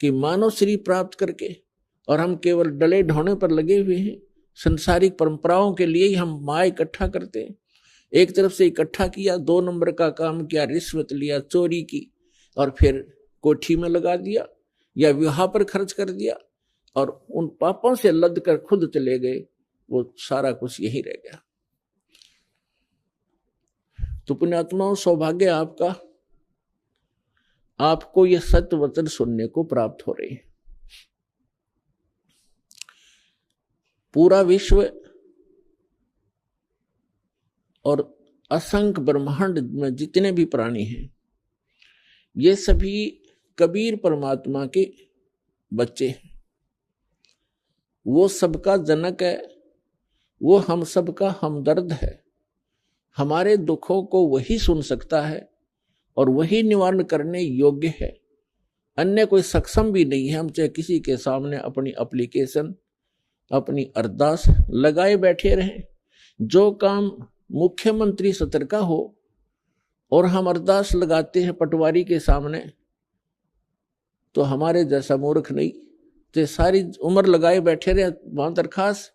कि मानव शरीर प्राप्त करके और हम केवल डले ढोने पर लगे हुए हैं। संसारिक परंपराओं के लिए ही हम माया इकट्ठा करते हैं। एक तरफ से इकट्ठा किया, 2 नंबर का काम किया, रिश्वत लिया, चोरी की और फिर कोठी में लगा दिया या विवाह पर खर्च कर दिया और उन पापों से लद कर खुद चले गए। वो सारा कुछ यही रह गया। तो पुण्यात्माओं, सौभाग्य आपका, आपको यह सत्य वचन सुनने को प्राप्त हो रहे हैं। पूरा विश्व और असंख्य ब्रह्मांड में जितने भी प्राणी हैं, ये सभी कबीर परमात्मा के बच्चे हैं। वो सबका जनक है, वो हम सबका हमदर्द है। हमारे दुखों को वही सुन सकता है और वही निवारण करने योग्य है। अन्य कोई सक्षम भी नहीं है। हम चाहे किसी के सामने अपनी एप्लीकेशन, अपनी अरदास लगाए बैठे रहें, जो काम मुख्यमंत्री सत्र का हो और हम अरदास लगाते हैं पटवारी के सामने, तो हमारे जैसा मूर्ख नहीं, तो सारी उम्र लगाए बैठे रहे वहां दरखास्त,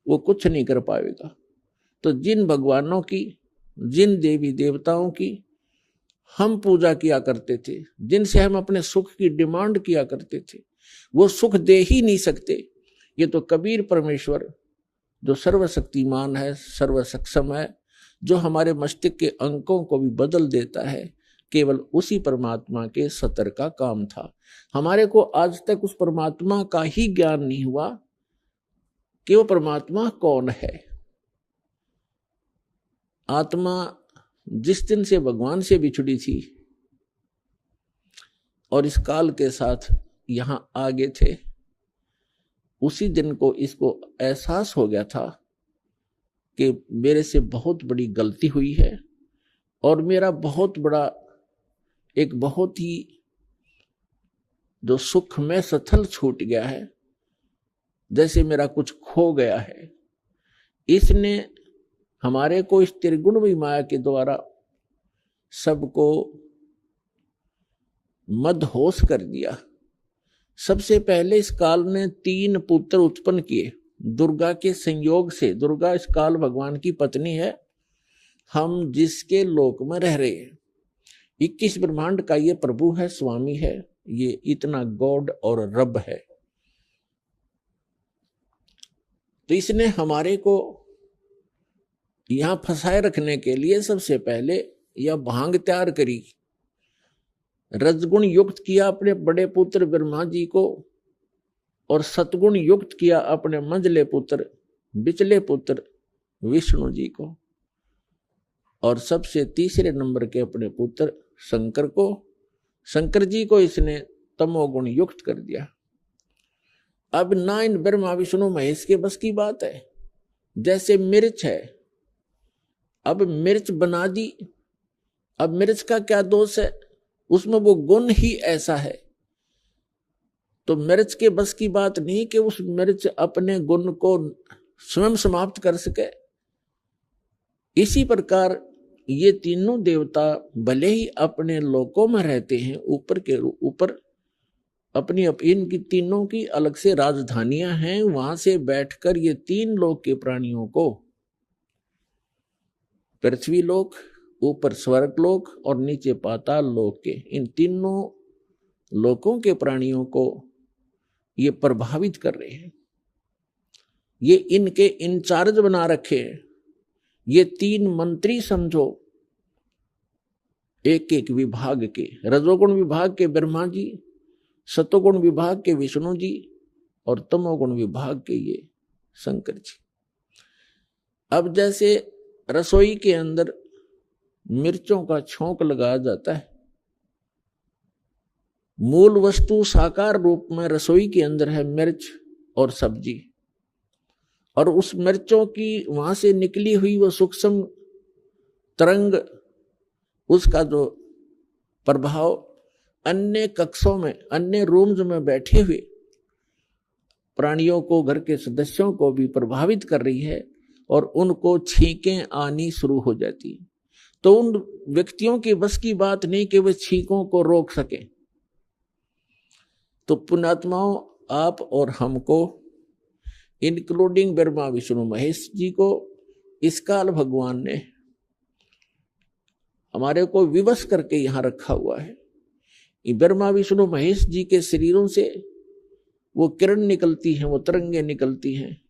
वो कुछ नहीं कर पाएगा। तो जिन भगवानों की, जिन देवी देवताओं की हम पूजा किया करते थे, जिनसे हम अपने सुख की डिमांड किया करते थे, वो सुख दे ही नहीं सकते। ये तो कबीर परमेश्वर जो सर्वशक्तिमान है, सर्वसक्षम है, जो हमारे मस्तिष्क के अंकों को भी बदल देता है, केवल उसी परमात्मा के सतर का काम था। हमारे को आज तक उस परमात्मा का ही ज्ञान नहीं हुआ कि वो परमात्मा कौन है। आत्मा जिस दिन से भगवान से बिछड़ी थी और इस काल के साथ यहां आगे थे, उसी दिन को इसको एहसास हो गया था कि मेरे से बहुत बड़ी गलती हुई है और मेरा बहुत बड़ा, एक बहुत ही जो सुख में सथल छूट गया है, जैसे मेरा कुछ खो गया है। इसने हमारे को इस त्रिगुणमयी माया के द्वारा सबको मदहोश कर दिया। सबसे पहले इस काल ने 3 पुत्र उत्पन्न किए दुर्गा के संयोग से। दुर्गा इस काल भगवान की पत्नी है, हम जिसके लोक में रह रहे हैं। 21 ब्रह्मांड का ये प्रभु है, स्वामी है, ये इतना गॉड और रब है। तो इसने हमारे को यहां फंसाए रखने के लिए सबसे पहले यह भांग तैयार करी, रजगुण युक्त किया अपने बड़े पुत्र ब्रह्मा जी को और सतगुण युक्त किया अपने मंझले पुत्र, बिचले पुत्र विष्णु जी को, और सबसे तीसरे नंबर के अपने पुत्र शंकर को, शंकर जी को इसने तमोगुण युक्त कर दिया। अब ना इन ब्रह्मा विष्णु महेश के बस की बात है। जैसे मिर्च है, अब मिर्च बना दी, अब मिर्च का क्या दोष है, उसमें वो गुण ही ऐसा है। तो मिर्च के बस की बात नहीं कि उस मिर्च अपने गुण को स्वयं समाप्त कर सके। इसी प्रकार ये तीनों देवता भले ही अपने लोकों में रहते हैं, ऊपर के ऊपर अपनी इनकी तीनों की अलग से राजधानियां हैं, वहां से बैठकर ये 3 लोक के प्राणियों को, पृथ्वी लोक, ऊपर स्वर्ग लोक और नीचे पाताल लोक के, इन तीनों लोकों के प्राणियों को ये प्रभावित कर रहे हैं। ये इनके इंचार्ज बना रखे हैं। ये 3 मंत्री समझो, एक एक विभाग के, रजोगुण विभाग के ब्रह्मा जी, सतोगुण विभाग के विष्णु जी और तमोगुण विभाग के ये शंकर जी। अब जैसे रसोई के अंदर मिर्चों का छोंक लगाया जाता है, मूल वस्तु साकार रूप में रसोई के अंदर है मिर्च और सब्जी, और उस मिर्चों की वहां से निकली हुई वो सूक्ष्म तरंग, उसका जो प्रभाव अन्य कक्षों में, अन्य रूम्स में बैठे हुए प्राणियों को, घर के सदस्यों को भी प्रभावित कर रही है और उनको छींकें आनी शुरू हो जाती। तो उन व्यक्तियों की बस की बात नहीं कि वे छींकों को रोक सकें। तो पुण्यात्माओं, आप और हमको, इंक्लूडिंग ब्रह्मा विष्णु महेश जी को, इस काल भगवान ने हमारे को विवश करके यहां रखा हुआ है। ब्रह्मा विष्णु महेश जी के शरीरों से वो किरण निकलती हैं, वो तरंगे निकलती हैं,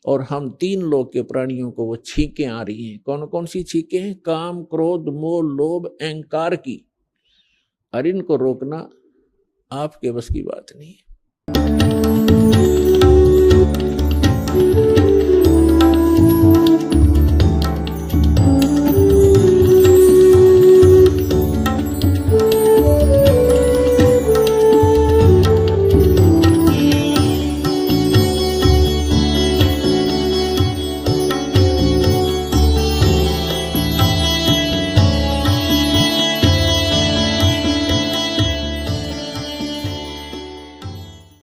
और हम तीन लोक के प्राणियों को वो छींकें आ रही हैं। कौन कौन सी छींकें हैं? काम, क्रोध, मोह, लोभ, अहंकार की। और इनको रोकना आपके बस की बात नहीं है।